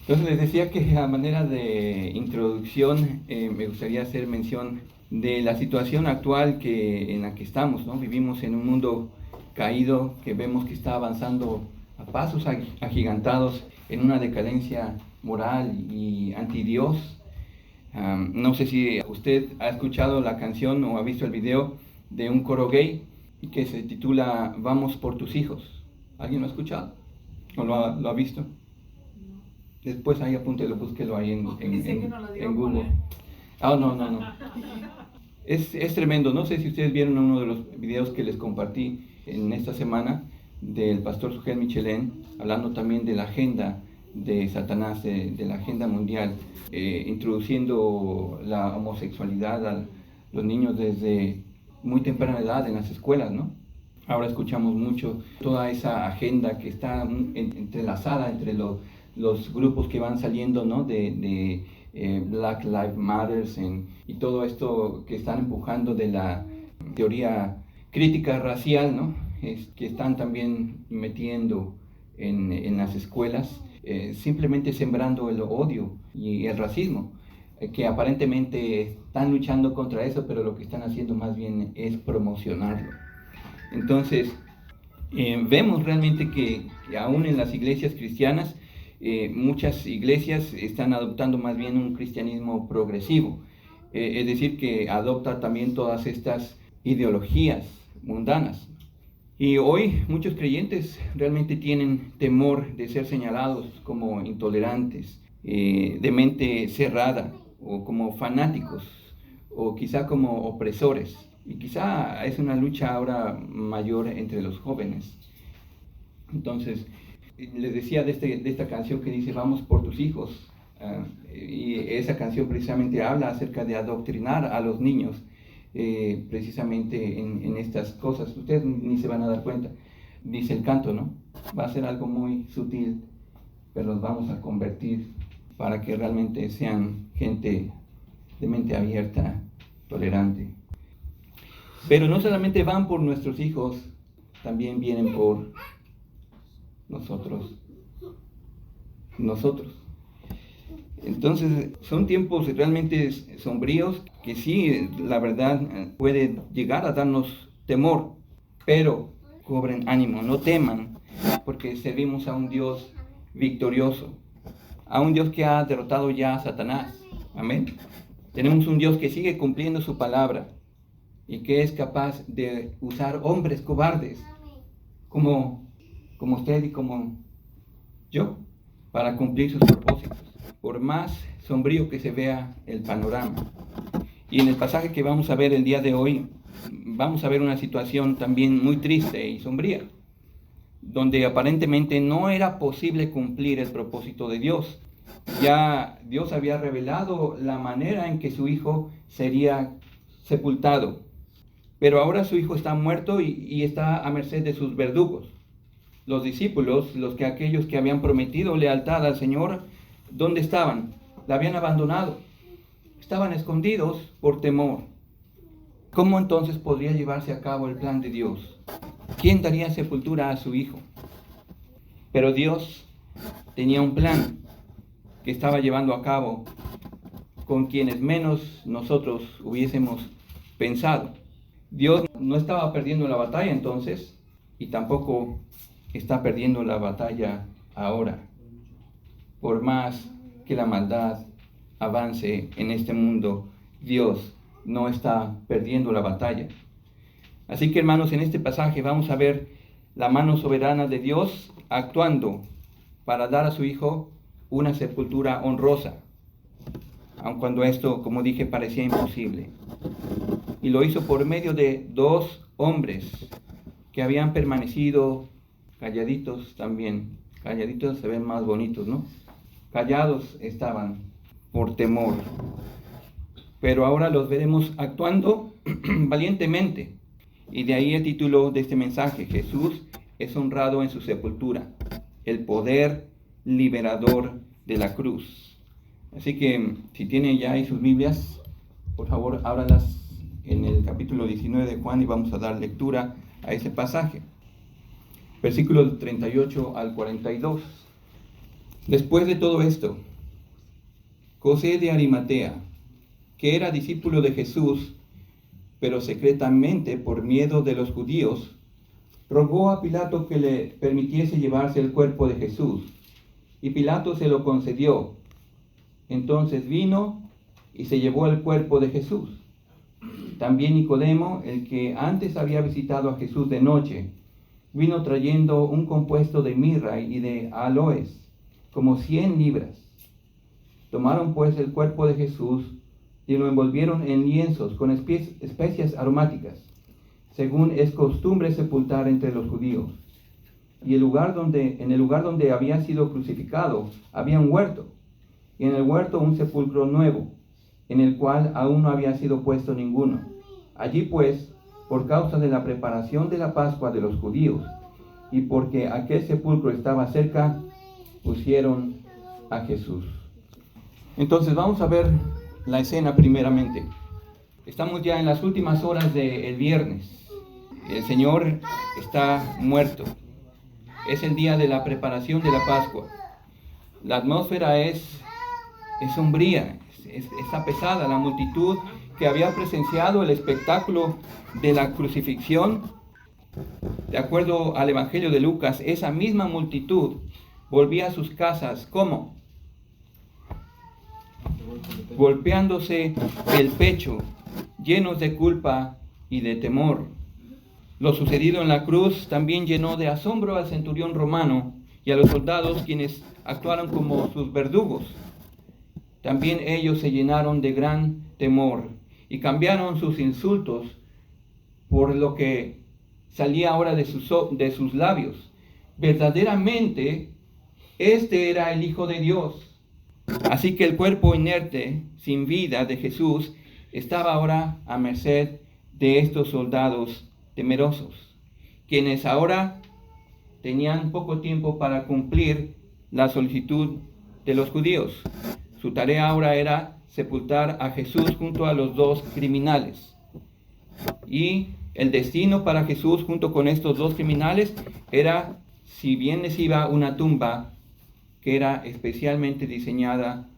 Entonces les decía que a manera de introducción me gustaría hacer mención de la situación actual en la que estamos, ¿no? Vivimos en un mundo caído que vemos que está avanzando a pasos agigantados en una decadencia moral y anti-Dios. No sé si usted ha escuchado la canción o ha visto el video de un coro gay que se titula Vamos por tus hijos. ¿Alguien lo ha escuchado? ¿O lo ha visto? Después ahí apúntelo, búsquelo ahí en Google. No. Es tremendo. No sé si ustedes vieron uno de los videos que les compartí en esta semana del pastor Sugel Michelén, hablando también de la agenda de Satanás, de la agenda mundial, introduciendo la homosexualidad a los niños desde muy temprana edad en las escuelas, ¿no? Ahora escuchamos mucho toda esa agenda que está entrelazada entre los grupos que van saliendo, ¿no? de Black Lives Matter y todo esto que están empujando de la teoría crítica racial, ¿no? Que están también metiendo en las escuelas, simplemente sembrando el odio y el racismo, que aparentemente están luchando contra eso, pero lo que están haciendo más bien es promocionarlo. Entonces, vemos realmente que aún en las iglesias cristianas, muchas iglesias están adoptando más bien un cristianismo progresivo, es decir, que adopta también todas estas ideologías mundanas. Y hoy muchos creyentes realmente tienen temor de ser señalados como intolerantes, de mente cerrada, o como fanáticos, o quizá como opresores. Y quizá es una lucha ahora mayor entre los jóvenes. Entonces, les decía de esta canción que dice, vamos por tus hijos. Y esa canción precisamente habla acerca de adoctrinar a los niños, precisamente en estas cosas. Ustedes ni se van a dar cuenta. Dice el canto, ¿no? Va a ser algo muy sutil, pero los vamos a convertir para que realmente sean gente de mente abierta, tolerante. Pero no solamente van por nuestros hijos, también vienen por nosotros. Entonces, son tiempos realmente sombríos que sí, la verdad, puede llegar a darnos temor, pero cobren ánimo, no teman, porque servimos a un Dios victorioso, a un Dios que ha derrotado ya a Satanás. Amén. Tenemos un Dios que sigue cumpliendo su palabra y que es capaz de usar hombres cobardes como usted y como yo para cumplir sus propósitos, por más sombrío que se vea el panorama. Y en el pasaje que vamos a ver el día de hoy, vamos a ver una situación también muy triste y sombría, donde aparentemente no era posible cumplir el propósito de Dios. Ya Dios había revelado la manera en que su hijo sería sepultado, pero ahora su hijo está muerto y está a merced de sus verdugos. Los discípulos, aquellos que habían prometido lealtad al Señor, ¿dónde estaban? La habían abandonado. Estaban escondidos por temor. ¿Cómo entonces podría llevarse a cabo el plan de Dios? ¿Quién daría sepultura a su hijo? Pero Dios tenía un plan que estaba llevando a cabo con quienes menos nosotros hubiésemos pensado. Dios no estaba perdiendo la batalla entonces, y tampoco está perdiendo la batalla ahora. Por más que la maldad avance en este mundo, Dios no está perdiendo la batalla. Así que, hermanos, en este pasaje vamos a ver la mano soberana de Dios actuando para dar a su hijo una sepultura honrosa, aun cuando esto, como dije, parecía imposible. Y lo hizo por medio de dos hombres que habían permanecido calladitos también. Calladitos se ven más bonitos, ¿no? Callados estaban por temor. Pero ahora los veremos actuando valientemente. Y de ahí el título de este mensaje: Jesús es honrado en su sepultura, el poder liberador de la cruz. Así que si tienen ya ahí sus Biblias, por favor ábranlas en el capítulo 19 de Juan y vamos a dar lectura a ese pasaje. Versículos 38 al 42. Después de todo esto, José de Arimatea, que era discípulo de Jesús, pero secretamente por miedo de los judíos, rogó a Pilato que le permitiese llevarse el cuerpo de Jesús, y Pilato se lo concedió. Entonces vino y se llevó el cuerpo de Jesús. También Nicodemo, el que antes había visitado a Jesús de noche, vino trayendo un compuesto de mirra y de aloes, como 100 libras. Tomaron pues el cuerpo de Jesús y lo envolvieron en lienzos con especias aromáticas, según es costumbre sepultar entre los judíos. Y en el lugar donde había sido crucificado había un huerto, y en el huerto un sepulcro nuevo, en el cual aún no había sido puesto ninguno. Allí pues, por causa de la preparación de la Pascua de los judíos, y porque aquel sepulcro estaba cerca, pusieron a Jesús. Entonces vamos a ver la escena primeramente. Estamos ya en las últimas horas del viernes. El Señor está muerto. Es el día de la preparación de la Pascua. La atmósfera es sombría, está pesada. La multitud que había presenciado el espectáculo de la crucifixión, de acuerdo al Evangelio de Lucas, esa misma multitud volvía a sus casas, ¿cómo? Golpeándose el pecho, llenos de culpa y de temor. Lo sucedido en la cruz también llenó de asombro al centurión romano y a los soldados, quienes actuaron como sus verdugos. También ellos se llenaron de gran temor y cambiaron sus insultos por lo que salía ahora de sus labios. Verdaderamente, este era el Hijo de Dios. Así que el cuerpo inerte, sin vida de Jesús, estaba ahora a merced de estos soldados temerosos, quienes ahora tenían poco tiempo para cumplir la solicitud de los judíos. Su tarea ahora era sepultar a Jesús junto a los dos criminales. Y el destino para Jesús junto con estos dos criminales era, si bien les iba, una tumba que era especialmente diseñada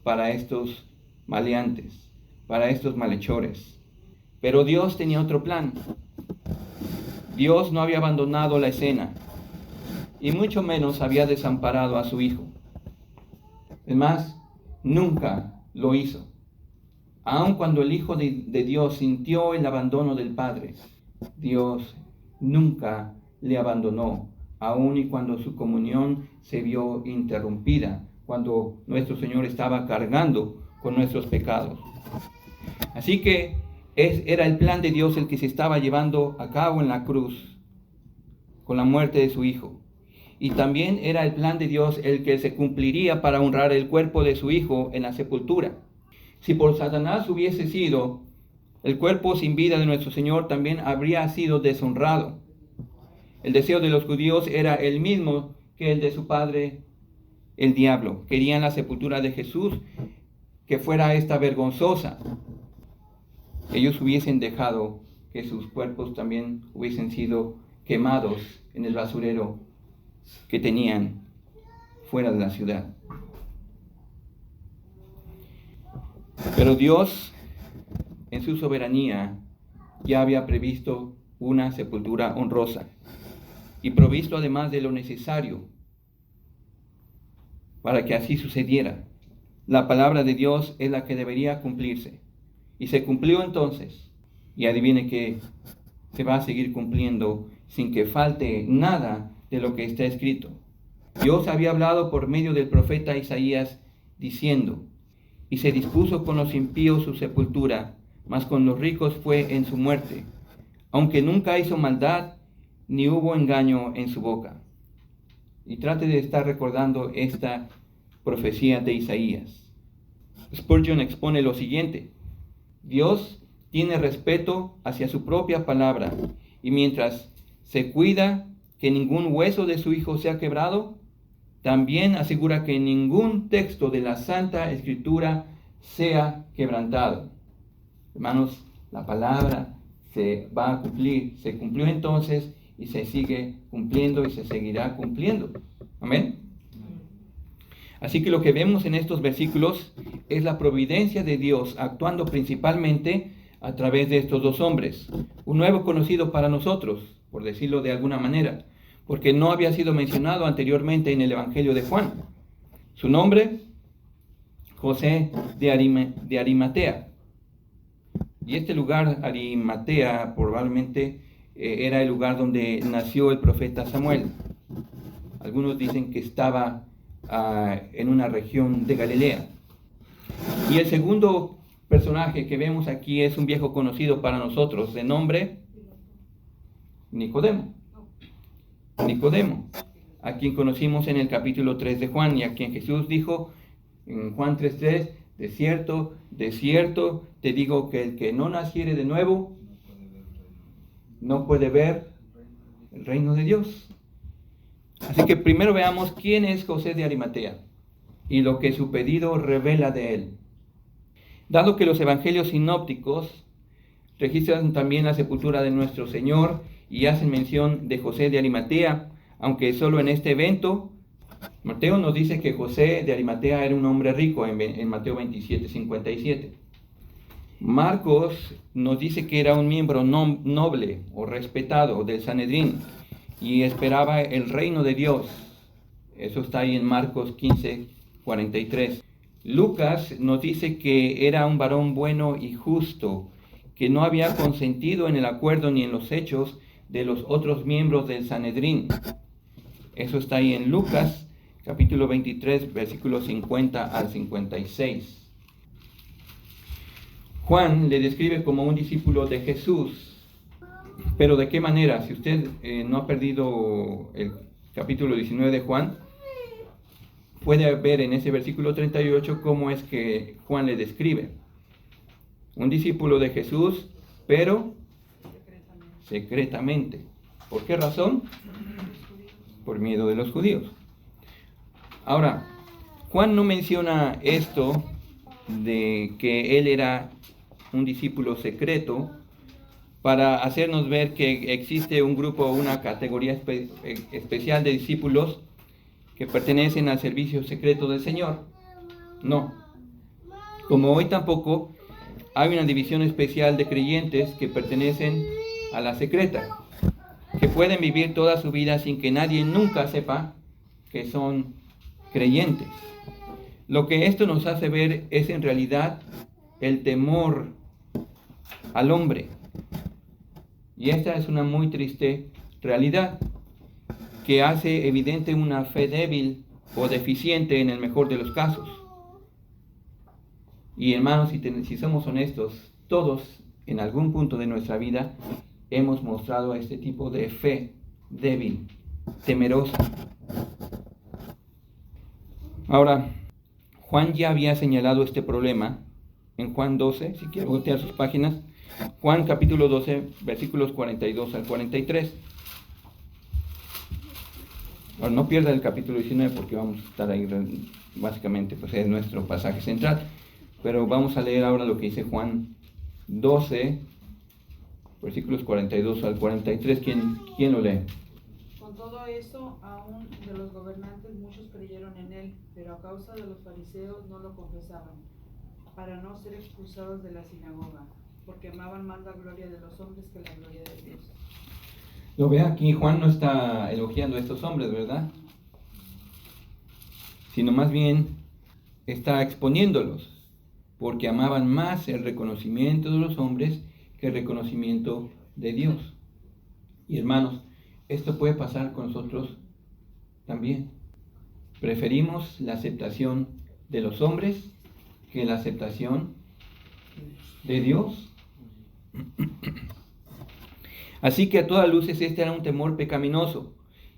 para estos maleantes, para estos malhechores. Pero Dios tenía otro plan. Dios no había abandonado la escena, y mucho menos había desamparado a su Hijo. Es más, nunca lo hizo. Aun cuando el Hijo de Dios sintió el abandono del Padre, Dios nunca le abandonó, aun y cuando su comunión se vio interrumpida, cuando nuestro Señor estaba cargando con nuestros pecados. Así que era el plan de Dios el que se estaba llevando a cabo en la cruz, con la muerte de su Hijo. Y también era el plan de Dios el que se cumpliría para honrar el cuerpo de su Hijo en la sepultura. Si por Satanás hubiese sido, el cuerpo sin vida de nuestro Señor también habría sido deshonrado. El deseo de los judíos era el mismo que el de su padre, el diablo. Querían la sepultura de Jesús, que fuera esta vergonzosa. Ellos hubiesen dejado que sus cuerpos también hubiesen sido quemados en el basurero que tenían fuera de la ciudad. Pero Dios, en su soberanía, ya había previsto una sepultura honrosa y provisto además de lo necesario para que así sucediera. La palabra de Dios es la que debería cumplirse. Y se cumplió entonces. Y adivine que se va a seguir cumpliendo sin que falte nada de lo que está escrito. Dios había hablado por medio del profeta Isaías diciendo: y se dispuso con los impíos su sepultura, mas con los ricos fue en su muerte, aunque nunca hizo maldad, ni hubo engaño en su boca. Y trate de estar recordando esta profecía de Isaías. Spurgeon expone lo siguiente: Dios tiene respeto hacia su propia palabra, y mientras se cuida que ningún hueso de su Hijo sea quebrado, también asegura que ningún texto de la Santa Escritura sea quebrantado. Hermanos, la palabra se va a cumplir. Se cumplió entonces y se sigue cumpliendo y se seguirá cumpliendo. Amén. Así que lo que vemos en estos versículos es la providencia de Dios actuando principalmente a través de estos dos hombres. Un nuevo conocido para nosotros, por decirlo de alguna manera, porque no había sido mencionado anteriormente en el Evangelio de Juan. Su nombre, José de Arimatea. Y este lugar, Arimatea, probablemente era el lugar donde nació el profeta Samuel. Algunos dicen que estaba en una región de Galilea. Y el segundo personaje que vemos aquí es un viejo conocido para nosotros, de nombre Nicodemo. Nicodemo, a quien conocimos en el capítulo 3 de Juan, y a quien Jesús dijo en Juan 3:3, de cierto, te digo que el que no naciere de nuevo no puede ver el reino de Dios. Así que primero veamos quién es José de Arimatea y lo que su pedido revela de él. Dado que los evangelios sinópticos registran también la sepultura de nuestro Señor y hacen mención de José de Arimatea, aunque solo en este evento, Mateo nos dice que José de Arimatea era un hombre rico en Mateo 27:57. Marcos nos dice que era un miembro noble o respetado del Sanedrín y esperaba el reino de Dios. Eso está ahí en Marcos 15:43. Lucas nos dice que era un varón bueno y justo, que no había consentido en el acuerdo ni en los hechos de los otros miembros del Sanedrín. Eso está ahí en Lucas, capítulo 23, versículos 50 al 56. Juan le describe como un discípulo de Jesús. Pero ¿de qué manera? Si usted no ha perdido el capítulo 19 de Juan, puede ver en ese versículo 38 cómo es que Juan le describe. Un discípulo de Jesús, pero secretamente. ¿Por qué razón? Por miedo de los judíos. Ahora, Juan no menciona esto de que él era un discípulo secreto para hacernos ver que existe un grupo, una categoría especial de discípulos que pertenecen al servicio secreto del Señor. No. Como hoy tampoco hay una división especial de creyentes que pertenecen a la secreta, que pueden vivir toda su vida sin que nadie nunca sepa que son creyentes. Lo que esto nos hace ver es en realidad el temor al hombre. Y esta es una muy triste realidad que hace evidente una fe débil o deficiente en el mejor de los casos. Y hermanos, si somos honestos, todos en algún punto de nuestra vida hemos mostrado este tipo de fe débil, temerosa. Ahora, Juan ya había señalado este problema en Juan 12, si quiere voltear sus páginas, Juan capítulo 12, versículos 42 al 43. Ahora, no pierda el capítulo 19 porque vamos a estar ahí, básicamente, pues es nuestro pasaje central. Pero vamos a leer ahora lo que dice Juan 12, versículos 42 al 43. ¿Quién lo lee? Con todo esto, aún de los gobernantes muchos creyeron en él, pero a causa de los fariseos no lo confesaban, para no ser expulsados de la sinagoga, porque amaban más la gloria de los hombres que la gloria de Dios. Lo ve aquí, Juan no está elogiando a estos hombres, ¿verdad? Sino más bien está exponiéndolos, porque amaban más el reconocimiento de los hombres que el reconocimiento de Dios. Y hermanos, esto puede pasar con nosotros también. Preferimos la aceptación de los hombres que la aceptación de Dios. Así que a todas luces este era un temor pecaminoso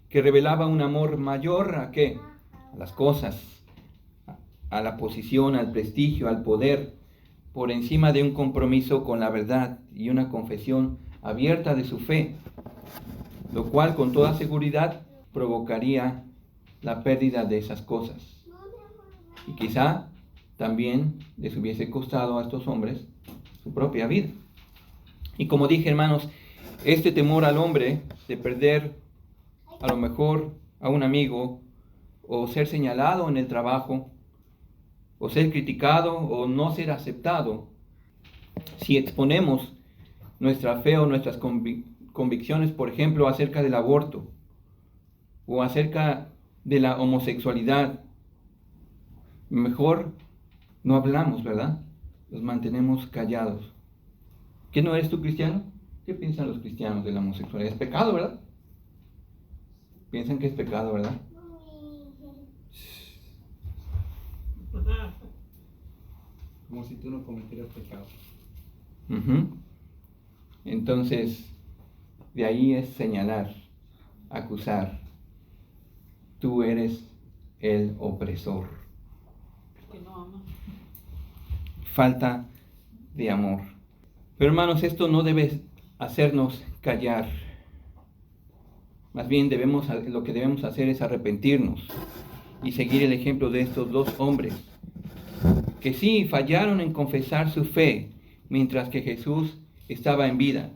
que revelaba un amor mayor ¿a qué? A las cosas, a la posición, al prestigio, al poder, por encima de un compromiso con la verdad y una confesión abierta de su fe, lo cual con toda seguridad provocaría la pérdida de esas cosas. Y quizá también les hubiese costado a estos hombres su propia vida. Y como dije, hermanos, este temor al hombre de perder a lo mejor a un amigo o ser señalado en el trabajo, o ser criticado, o no ser aceptado, si exponemos nuestra fe o nuestras convicciones, por ejemplo, acerca del aborto, o acerca de la homosexualidad, mejor no hablamos, ¿verdad? Nos mantenemos callados. ¿Qué no eres tú cristiano? ¿Qué piensan los cristianos de la homosexualidad? Es pecado, ¿verdad? Piensan que es pecado, ¿verdad? Como si tú no cometieras pecado. Entonces, de ahí es señalar, acusar. Tú eres el opresor. Que no ama. Falta de amor. Pero hermanos, esto no debe hacernos callar. Más bien lo que debemos hacer es arrepentirnos y seguir el ejemplo de estos dos hombres, que sí fallaron en confesar su fe mientras que Jesús estaba en vida,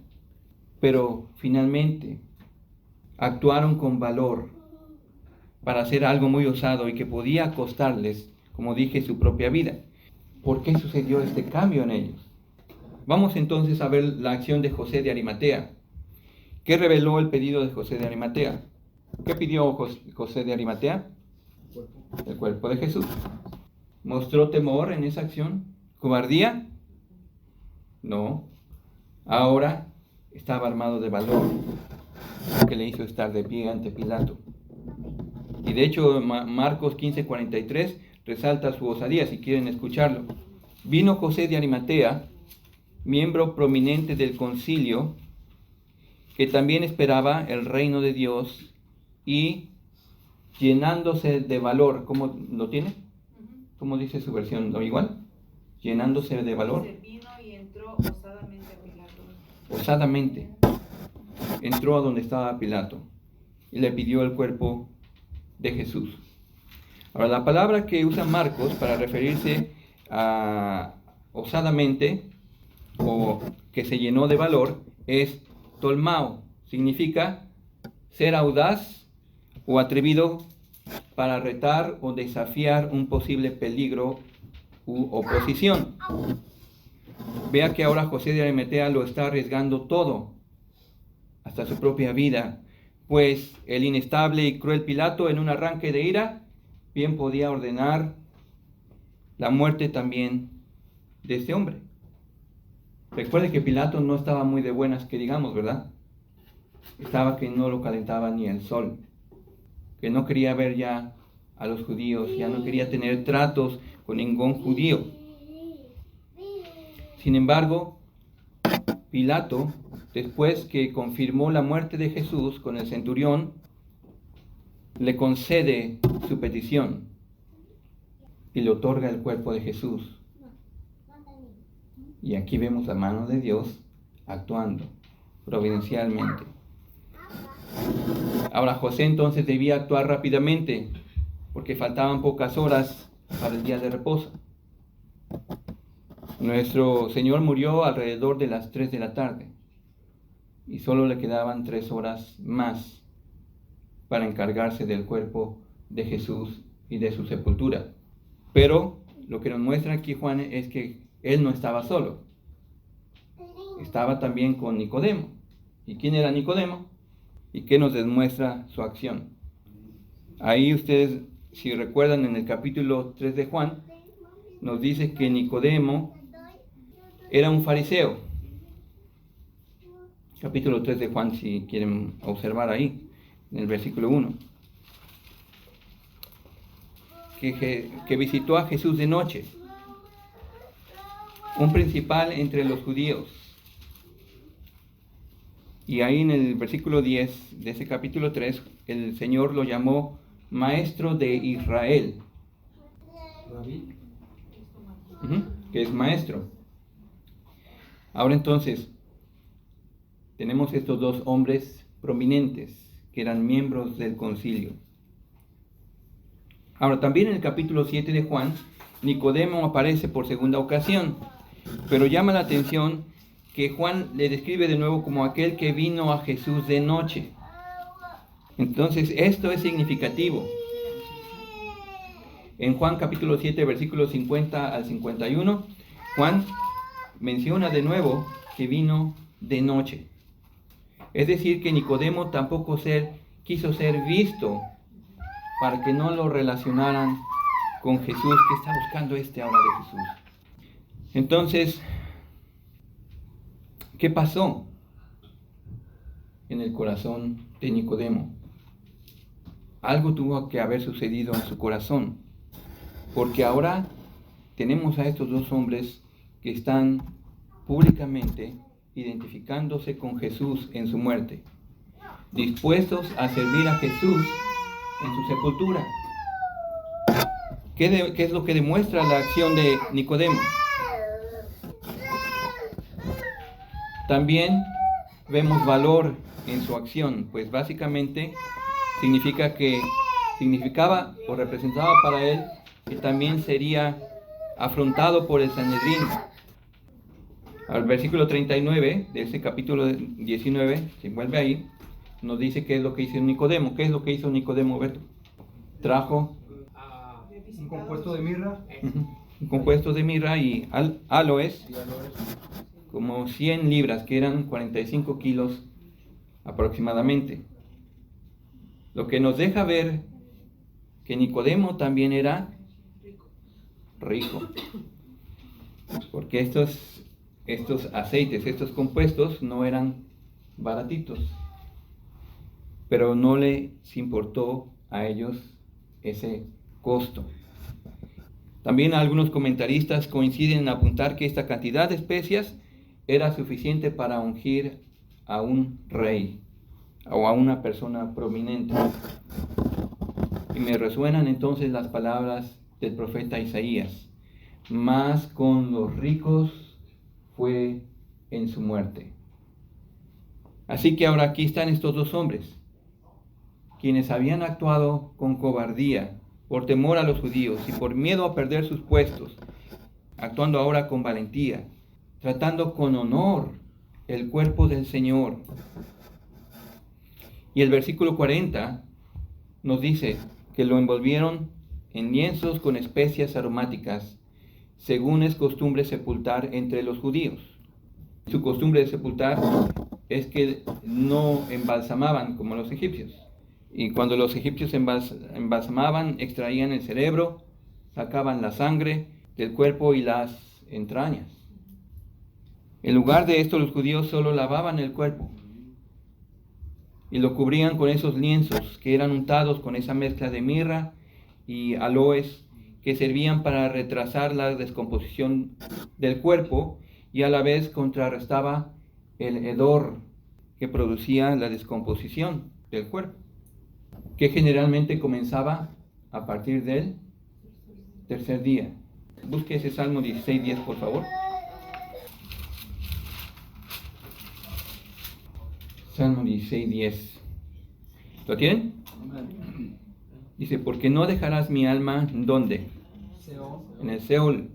pero finalmente actuaron con valor para hacer algo muy osado y que podía costarles, como dije, su propia vida. ¿Por qué sucedió este cambio en ellos? Vamos entonces a ver la acción de José de Arimatea. ¿Qué reveló el pedido de José de Arimatea? ¿Qué pidió José de Arimatea? El cuerpo de Jesús. ¿Mostró temor en esa acción? ¿Cobardía? No. Ahora estaba armado de valor, que le hizo estar de pie ante Pilato. Y de hecho, Marcos 15:43 resalta su osadía, si quieren escucharlo. Vino José de Arimatea, miembro prominente del concilio, que también esperaba el reino de Dios, y llenándose de valor, ¿cómo lo tiene? ¿Cómo dice su versión? ¿No igual? Llenándose de valor. Se vino y entró osadamente a Pilato. Osadamente entró a donde estaba Pilato y le pidió el cuerpo de Jesús. Ahora, la palabra que usa Marcos para referirse a osadamente o que se llenó de valor es tolmao. Significa ser audaz o atrevido para retar o desafiar un posible peligro u oposición. Vea que ahora José de Arimatea lo está arriesgando todo, hasta su propia vida, pues el inestable y cruel Pilato, en un arranque de ira, bien podía ordenar la muerte también de este hombre. Recuerde que Pilato no estaba muy de buenas, que digamos, ¿verdad? Estaba que no lo calentaba ni el sol, que no quería ver ya a los judíos, ya no quería tener tratos con ningún judío. Sin embargo, Pilato, después que confirmó la muerte de Jesús con el centurión, le concede su petición y le otorga el cuerpo de Jesús. Y aquí vemos la mano de Dios actuando providencialmente. Ahora José entonces debía actuar rápidamente, porque faltaban pocas horas para el día de reposo. Nuestro Señor murió alrededor de las 3 de la tarde y solo le quedaban 3 horas más para encargarse del cuerpo de Jesús y de su sepultura. Pero lo que nos muestra aquí Juan es que él no estaba solo, estaba también con Nicodemo. ¿Y quién era Nicodemo? ¿Y qué nos demuestra su acción? Ahí ustedes, si recuerdan, en el capítulo 3 de Juan, nos dice que Nicodemo era un fariseo. Capítulo 3 de Juan, si quieren observar ahí, en el versículo 1. Que visitó a Jesús de noche, un principal entre los judíos. Y ahí en el versículo 10 de ese capítulo 3, el Señor lo llamó Maestro de Israel. Que es maestro. Ahora entonces, tenemos estos dos hombres prominentes que eran miembros del concilio. Ahora también en el capítulo 7 de Juan, Nicodemo aparece por segunda ocasión, pero llama la atención que Juan le describe de nuevo como aquel que vino a Jesús de noche. Entonces esto es significativo, En Juan capítulo 7, versículos 50 al 51, Juan menciona de nuevo que vino de noche. Es decir, que Nicodemo tampoco quiso ser visto para que no lo relacionaran con Jesús. ¿Qué está buscando ahora de Jesús? Entonces, ¿qué pasó en el corazón de Nicodemo? Algo tuvo que haber sucedido en su corazón, porque ahora tenemos a estos dos hombres que están públicamente identificándose con Jesús en su muerte, dispuestos a servir a Jesús en su sepultura. ¿Qué es lo que demuestra la acción de Nicodemo? También vemos valor en su acción, pues básicamente significaba o representaba para él que también sería afrontado por el Sanedrín. Al versículo 39 de ese capítulo 19, si vuelve ahí, nos dice qué es lo que hizo Nicodemo. ¿Qué es lo que hizo Nicodemo, Beto? Trajo un compuesto de mirra. Un compuesto de mirra y aloes, como 100 libras, que eran 45 kilos aproximadamente. Lo que nos deja ver que Nicodemo también era rico, porque estos aceites, estos compuestos no eran baratitos, pero no les importó a ellos ese costo. También algunos comentaristas coinciden en apuntar que esta cantidad de especias era suficiente para ungir a un rey o a una persona prominente. Y me resuenan entonces las palabras del profeta Isaías: más con los ricos fue en su muerte. Así que ahora aquí están estos dos hombres, quienes habían actuado con cobardía por temor a los judíos y por miedo a perder sus puestos, actuando ahora con valentía, tratando con honor el cuerpo del Señor. Y el versículo 40 nos dice que lo envolvieron en lienzos con especias aromáticas, según es costumbre sepultar entre los judíos. Su costumbre de sepultar es que no embalsamaban como los egipcios. Y cuando los egipcios embalsamaban, extraían el cerebro, sacaban la sangre del cuerpo y las entrañas. En lugar de esto, los judíos solo lavaban el cuerpo y lo cubrían con esos lienzos que eran untados con esa mezcla de mirra y aloes que servían para retrasar la descomposición del cuerpo y a la vez contrarrestaba el hedor que producía la descomposición del cuerpo, que generalmente comenzaba a partir del tercer día. Busque ese Salmo 16:10, por favor. Salmo 16:10. ¿Lo tienen? Dice: porque no dejarás mi alma, ¿dónde? Seol. En el Seol.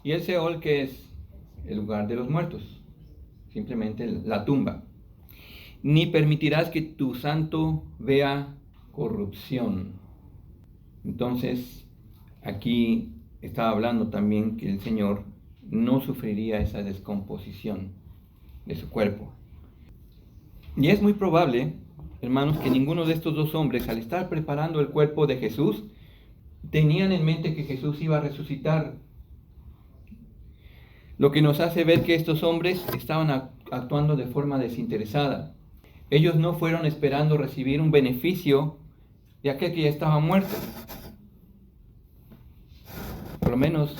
¿Y el Seol qué es? El lugar de los muertos, simplemente la tumba. Ni permitirás que tu santo vea corrupción. Entonces, aquí estaba hablando también que el Señor no sufriría esa descomposición de su cuerpo. Y es muy probable, hermanos, que ninguno de estos dos hombres, al estar preparando el cuerpo de Jesús, tenían en mente que Jesús iba a resucitar. Lo que nos hace ver que estos hombres estaban actuando de forma desinteresada. Ellos no fueron esperando recibir un beneficio de aquel que ya estaba muerto. Por lo menos,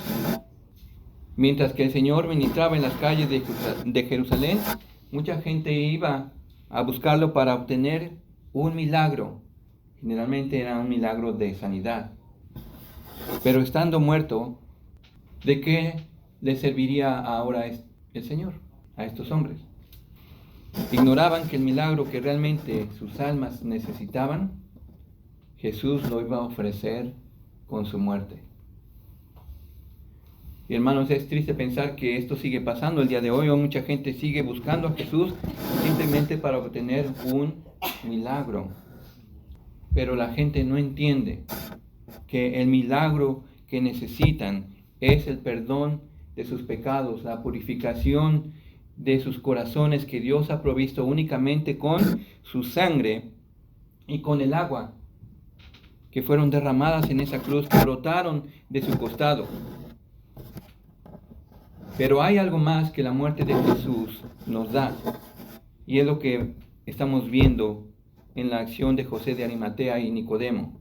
mientras que el Señor ministraba en las calles de Jerusalén, mucha gente iba a buscarlo para obtener un milagro. Generalmente era un milagro de sanidad. Pero estando muerto, ¿de qué le serviría ahora el Señor a estos hombres? Ignoraban que el milagro que realmente sus almas necesitaban, Jesús lo iba a ofrecer con su muerte. Y hermanos, es triste pensar que esto sigue pasando el día de hoy. Mucha gente sigue buscando a Jesús simplemente para obtener un milagro. Pero la gente no entiende que el milagro que necesitan es el perdón de sus pecados, la purificación de sus corazones que Dios ha provisto únicamente con su sangre y con el agua que fueron derramadas en esa cruz, que brotaron de su costado. Pero hay algo más que la muerte de Jesús nos da, y es lo que estamos viendo en la acción de José de Arimatea y Nicodemo.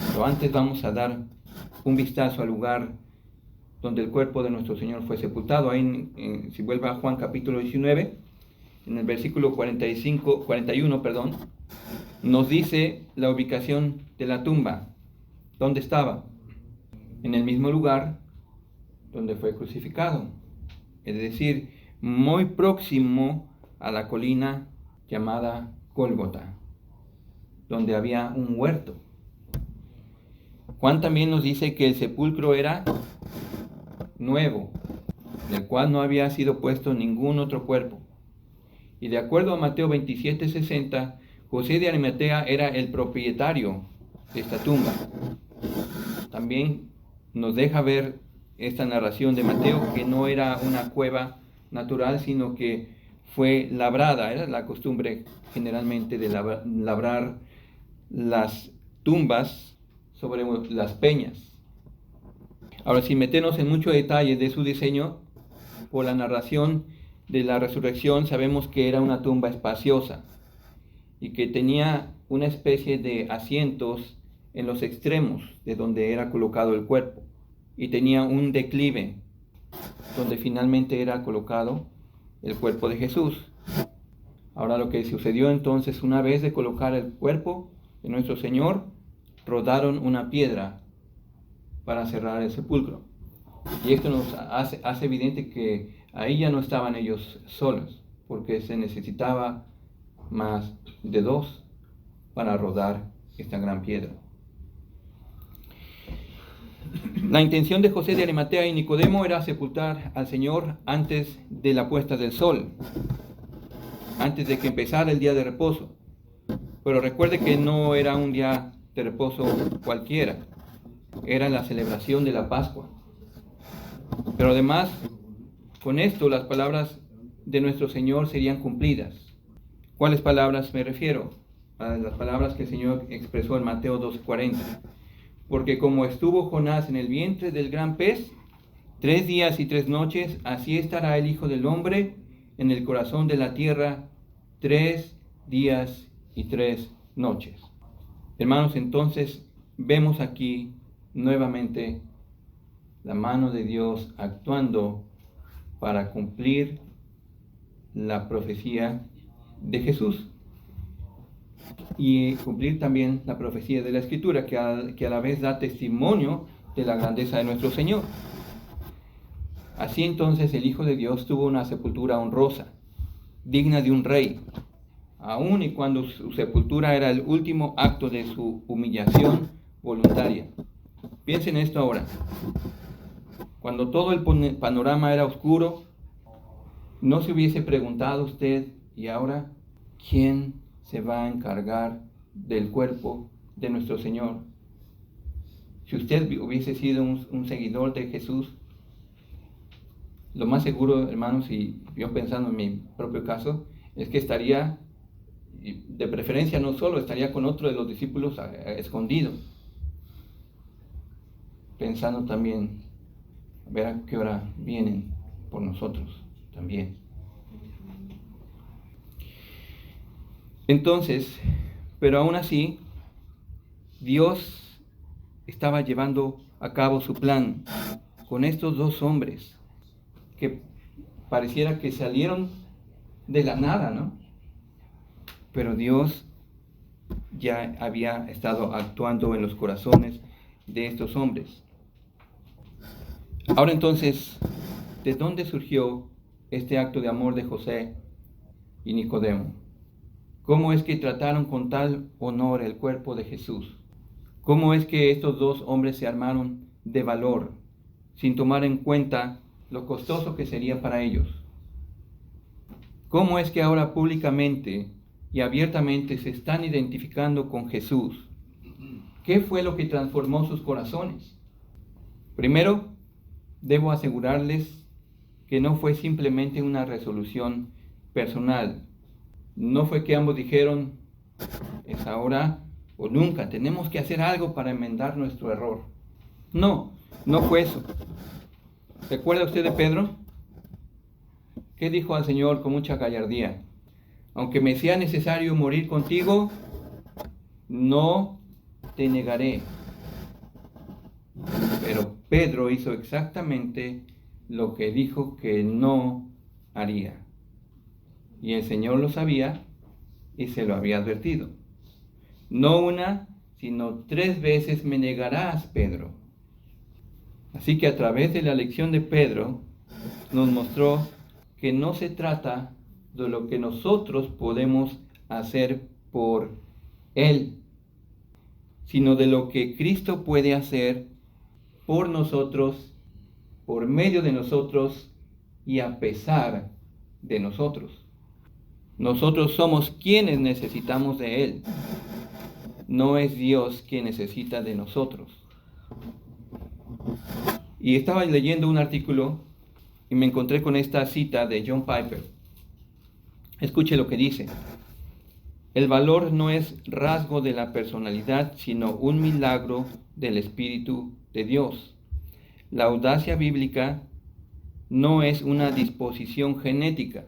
Pero antes vamos a dar un vistazo al lugar donde el cuerpo de nuestro Señor fue sepultado. Ahí, si vuelve a Juan capítulo 19, en el versículo 41, nos dice la ubicación de la tumba. ¿Dónde estaba? En el mismo lugar donde fue crucificado. Es decir, muy próximo a la colina llamada Gólgota, donde había un huerto. Juan también nos dice que el sepulcro era nuevo, en el cual no había sido puesto ningún otro cuerpo. Y de acuerdo a Mateo 27:60, José de Arimatea era el propietario de esta tumba. También nos deja ver esta narración de Mateo que no era una cueva natural, sino que fue labrada. Era la costumbre generalmente de labrar las tumbas sobre las peñas. Ahora, sin meternos en mucho detalle de su diseño, por la narración de la resurrección sabemos que era una tumba espaciosa y que tenía una especie de asientos en los extremos de donde era colocado el cuerpo, y tenía un declive donde finalmente era colocado el cuerpo de Jesús. Ahora, lo que sucedió entonces, una vez de colocar el cuerpo de nuestro Señor, rodaron una piedra para cerrar el sepulcro. Y esto nos hace evidente que ahí ya no estaban ellos solos, porque se necesitaba más de dos para rodar esta gran piedra. La intención de José de Arimatea y Nicodemo era sepultar al Señor antes de la puesta del sol, antes de que empezara el día de reposo. Pero recuerde que no era un día de reposo cualquiera, era la celebración de la Pascua. Pero además, con esto las palabras de nuestro Señor serían cumplidas. ¿Cuáles palabras me refiero? A las palabras que el Señor expresó en Mateo 2:40. Porque como estuvo Jonás en el vientre del gran pez, 3 días y 3 noches, así estará el Hijo del Hombre en el corazón de la tierra 3 días y 3 noches. Hermanos, entonces vemos aquí nuevamente la mano de Dios actuando para cumplir la profecía de Jesús y cumplir también la profecía de la Escritura, que a la vez da testimonio de la grandeza de nuestro Señor. Así entonces el Hijo de Dios tuvo una sepultura honrosa, digna de un rey, aun y cuando su sepultura era el último acto de su humillación voluntaria. Piensen esto ahora. Cuando todo el panorama era oscuro, ¿no se hubiese preguntado usted, y ahora, quién se va a encargar del cuerpo de nuestro Señor? Si usted hubiese sido un seguidor de Jesús, lo más seguro, hermanos, y yo pensando en mi propio caso, es que estaría, de preferencia no solo, estaría con otro de los discípulos escondido, pensando también, a ver a qué hora vienen por nosotros también. Entonces, pero aún así, Dios estaba llevando a cabo su plan con estos dos hombres que pareciera que salieron de la nada, ¿no? Pero Dios ya había estado actuando en los corazones de estos hombres. Ahora entonces, ¿de dónde surgió este acto de amor de José y Nicodemo? ¿Cómo es que trataron con tal honor el cuerpo de Jesús? ¿Cómo es que estos dos hombres se armaron de valor sin tomar en cuenta lo costoso que sería para ellos? ¿Cómo es que ahora públicamente y abiertamente se están identificando con Jesús, ¿Qué fue lo que transformó sus corazones? Primero, debo asegurarles que no fue simplemente una resolución personal. No fue que ambos dijeron, es ahora o nunca, tenemos que hacer algo para enmendar nuestro error. No, no fue eso. ¿Recuerda usted de Pedro? ¿Qué dijo al Señor con mucha gallardía? Aunque me sea necesario morir contigo, no te negaré. Pero Pedro hizo exactamente lo que dijo que no haría. Y el Señor lo sabía y se lo había advertido. No una, sino 3 veces me negarás, Pedro. Así que a través de la lección de Pedro nos mostró que no se trata de lo que nosotros podemos hacer por Él, sino de lo que Cristo puede hacer por nosotros, por medio de nosotros y a pesar de nosotros. Nosotros somos quienes necesitamos de Él. No es Dios quien necesita de nosotros. Y estaba leyendo un artículo y me encontré con esta cita de John Piper. Escuche lo que dice. El valor no es rasgo de la personalidad, sino un milagro del Espíritu de Dios. La audacia bíblica no es una disposición genética.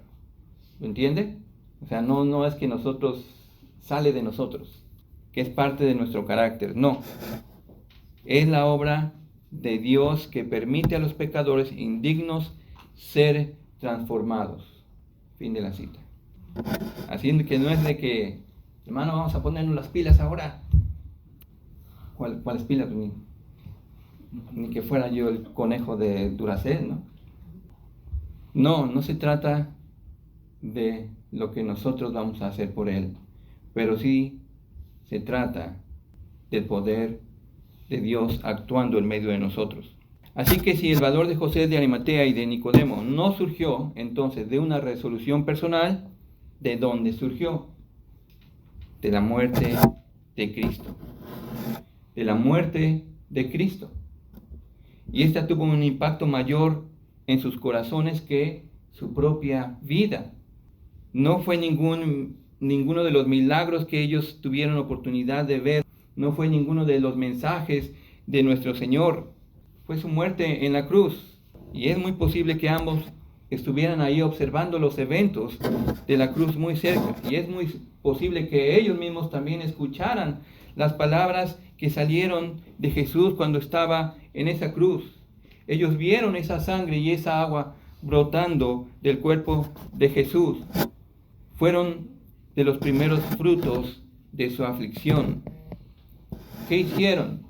¿Lo entiende? O sea, no es que sale de nosotros, que es parte de nuestro carácter. No. Es la obra de Dios que permite a los pecadores indignos ser transformados. Fin de la cita. Así que no es de que, hermano, vamos a ponernos las pilas ahora. ¿Cuáles pilas? Ni que fuera yo el conejo de Duracell, ¿no? No se trata de lo que nosotros vamos a hacer por Él, pero sí se trata del poder de Dios actuando en medio de nosotros. Así que si el valor de José de Arimatea y de Nicodemo no surgió entonces de una resolución personal, ¿de dónde surgió? De la muerte de Cristo. De la muerte de Cristo. Y esta tuvo un impacto mayor en sus corazones que su propia vida. No fue ninguno de los milagros que ellos tuvieron oportunidad de ver. No fue ninguno de los mensajes de nuestro Señor. Fue su muerte en la cruz. Y es muy posible que ambos estuvieran ahí observando los eventos de la cruz muy cerca. Y es muy posible que ellos mismos también escucharan las palabras que salieron de Jesús cuando estaba en esa cruz. Ellos vieron esa sangre y esa agua brotando del cuerpo de Jesús. Fueron de los primeros frutos de su aflicción. ¿Qué hicieron?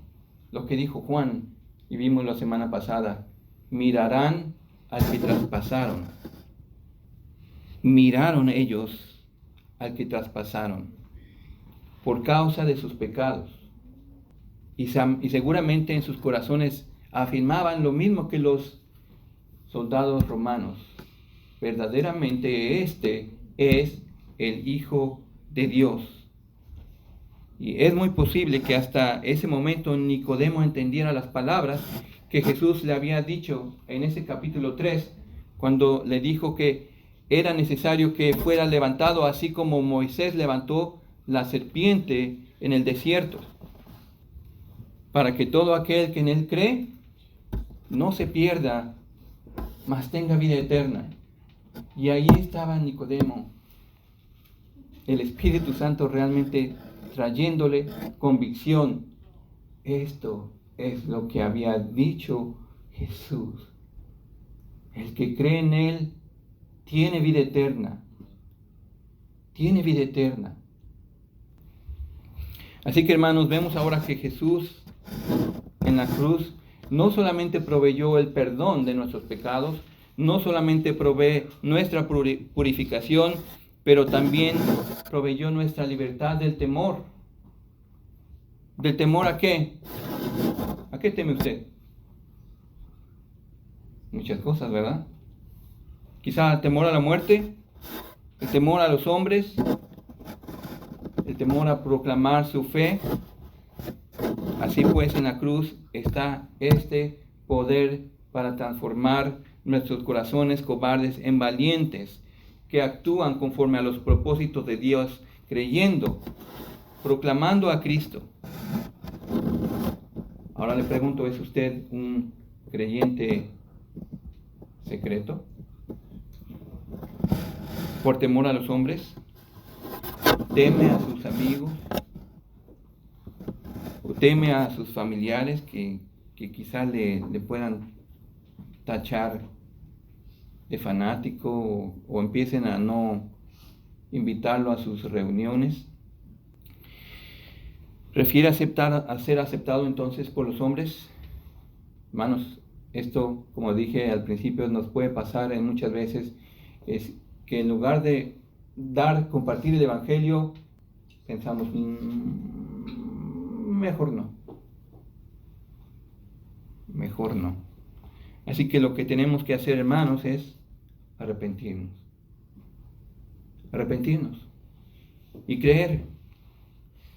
Lo que dijo Juan y vimos la semana pasada. Mirarán al que traspasaron. Miraron ellos al que traspasaron por causa de sus pecados. Y seguramente en sus corazones afirmaban lo mismo que los soldados romanos. Verdaderamente este es el Hijo de Dios. Y es muy posible que hasta ese momento Nicodemo entendiera las palabras que Jesús le había dicho en ese capítulo 3, cuando le dijo que era necesario que fuera levantado así como Moisés levantó la serpiente en el desierto, para que todo aquel que en él cree no se pierda, mas tenga vida eterna. Y ahí estaba Nicodemo, el Espíritu Santo realmente trayéndole convicción. Esto es lo que había dicho Jesús. El que cree en Él tiene vida eterna. Tiene vida eterna. Así que, hermanos, vemos ahora que Jesús en la cruz no solamente proveyó el perdón de nuestros pecados, no solamente provee nuestra purificación, pero también proveyó nuestra libertad del temor. ¿Del temor a qué? ¿A qué teme usted? Muchas cosas, ¿verdad? Quizá el temor a la muerte, el temor a los hombres, el temor a proclamar su fe, Así pues, en la cruz está este poder para transformar nuestros corazones cobardes en valientes, que actúan conforme a los propósitos de Dios, creyendo, proclamando a Cristo. Ahora le pregunto, ¿es usted un creyente secreto? ¿Por temor a los hombres? ¿Teme a sus amigos? ¿O teme a sus familiares que quizás le puedan tachar de fanático o empiecen a no invitarlo a sus reuniones? ¿Prefiere a ser aceptado entonces por los hombres? Hermanos, esto, como dije al principio, nos puede pasar en muchas veces, es que en lugar de compartir el Evangelio, pensamos, mejor no. Mejor no. Así que lo que tenemos que hacer, hermanos, es arrepentirnos. Arrepentirnos y creer.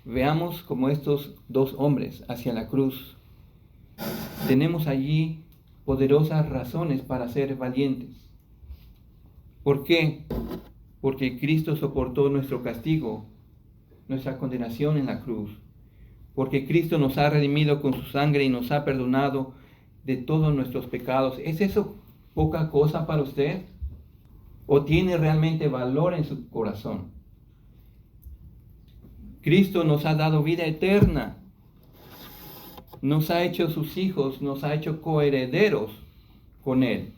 Veamos como estos dos hombres hacia la cruz. Tenemos allí poderosas razones para ser valientes. ¿Por qué? Porque Cristo soportó nuestro castigo, nuestra condenación en la cruz. Porque Cristo nos ha redimido con su sangre y nos ha perdonado de todos nuestros pecados. ¿Es eso poca cosa para usted? ¿O tiene realmente valor en su corazón? Cristo nos ha dado vida eterna. Nos ha hecho sus hijos, nos ha hecho coherederos con Él.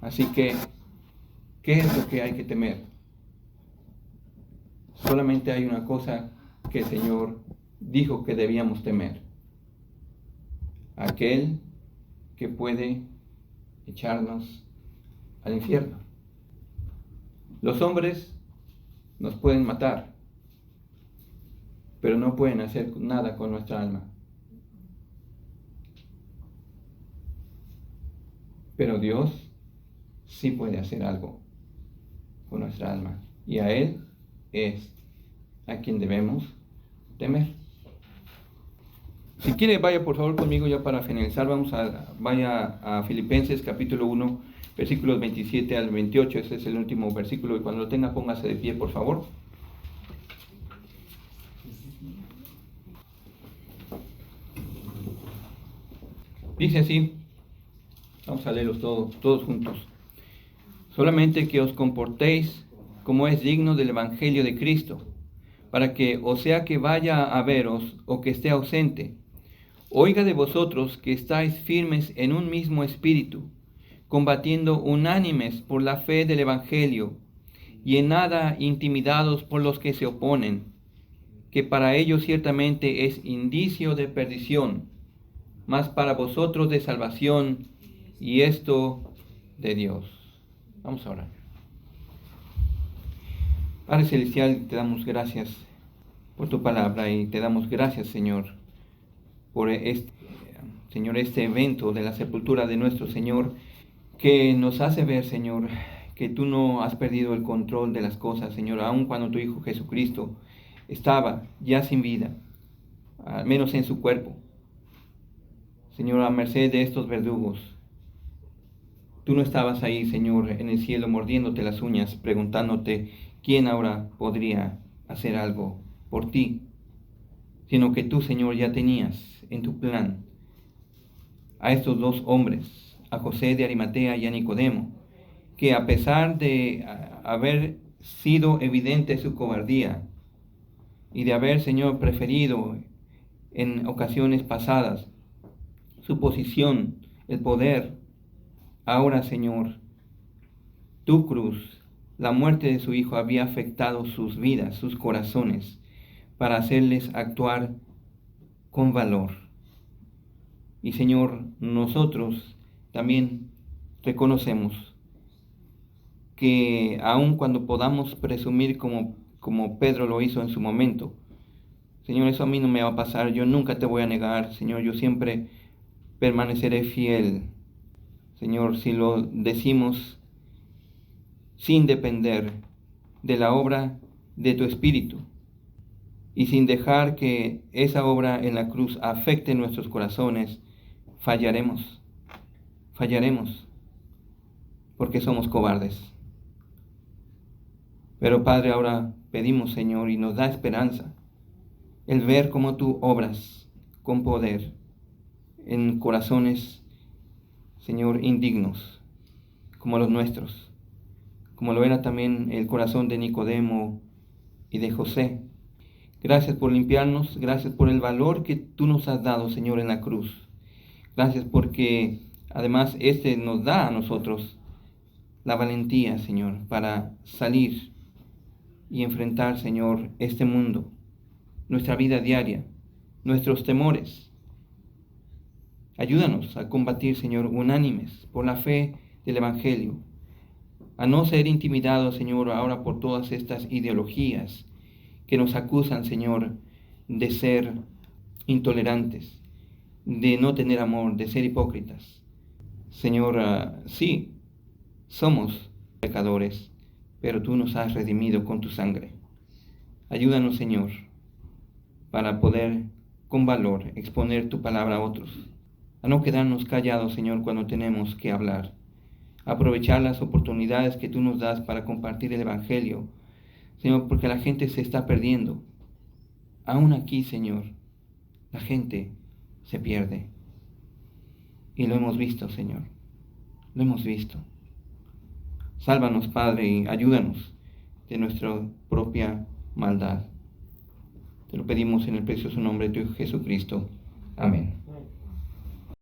Así que, ¿qué es lo que hay que temer? Solamente hay una cosa que el Señor dijo que debíamos temer. Aquel que puede echarnos al infierno. Los hombres nos pueden matar, pero no pueden hacer nada con nuestra alma. Pero Dios sí puede hacer algo con nuestra alma. Y a Él es a quien debemos temer. Si quiere, vaya por favor conmigo ya para finalizar. Vaya a Filipenses capítulo 1, versículos 27 al 28. Ese es el último versículo. Y cuando lo tenga, póngase de pie, por favor. Dice así. Vamos a leerlos todos juntos. Solamente que os comportéis como es digno del Evangelio de Cristo, para que, o sea que vaya a veros o que esté ausente, oiga de vosotros que estáis firmes en un mismo espíritu, combatiendo unánimes por la fe del Evangelio, y en nada intimidados por los que se oponen, que para ellos ciertamente es indicio de perdición, mas para vosotros de salvación, y esto de Dios. Vamos a orar. Padre Celestial, te damos gracias por tu palabra y te damos gracias, Señor, por este evento de la sepultura de nuestro Señor, que nos hace ver, Señor, que tú no has perdido el control de las cosas, Señor, aun cuando tu Hijo Jesucristo estaba ya sin vida, al menos en su cuerpo. Señor, a merced de estos verdugos, tú no estabas ahí, Señor, en el cielo mordiéndote las uñas, preguntándote quién ahora podría hacer algo por ti, sino que tú, Señor, ya tenías en tu plan a estos dos hombres, a José de Arimatea y a Nicodemo, que a pesar de haber sido evidente su cobardía y de haber, Señor, preferido en ocasiones pasadas su posición, el poder, ahora, Señor, tu cruz, la muerte de su Hijo había afectado sus vidas, sus corazones, para hacerles actuar con valor. Y, Señor, nosotros también reconocemos que aun cuando podamos presumir como Pedro lo hizo en su momento, Señor, eso a mí no me va a pasar, yo nunca te voy a negar, Señor, yo siempre permaneceré fiel. Señor, si lo decimos sin depender de la obra de tu Espíritu, y sin dejar que esa obra en la cruz afecte nuestros corazones, fallaremos, porque somos cobardes. Pero Padre, ahora pedimos, Señor, y nos da esperanza el ver cómo tú obras con poder en corazones, Señor, indignos, como los nuestros, como lo era también el corazón de Nicodemo y de José. Gracias por limpiarnos, gracias por el valor que tú nos has dado, Señor, en la cruz. Gracias porque además nos da a nosotros la valentía, Señor, para salir y enfrentar, Señor, este mundo, nuestra vida diaria, nuestros temores. Ayúdanos a combatir, Señor, unánimes por la fe del Evangelio, a no ser intimidados, Señor, ahora por todas estas ideologías que nos acusan, Señor, de ser intolerantes, de no tener amor, de ser hipócritas. Señor, sí, somos pecadores, pero tú nos has redimido con tu sangre. Ayúdanos, Señor, para poder con valor exponer tu palabra a otros, a no quedarnos callados, Señor, cuando tenemos que hablar, a aprovechar las oportunidades que tú nos das para compartir el Evangelio, Señor, porque la gente se está perdiendo. Aún aquí, Señor, la gente se pierde. Y lo hemos visto, Señor, lo hemos visto. Sálvanos, Padre, y ayúdanos de nuestra propia maldad. Te lo pedimos en el precioso nombre de tu Hijo Jesucristo. Amén.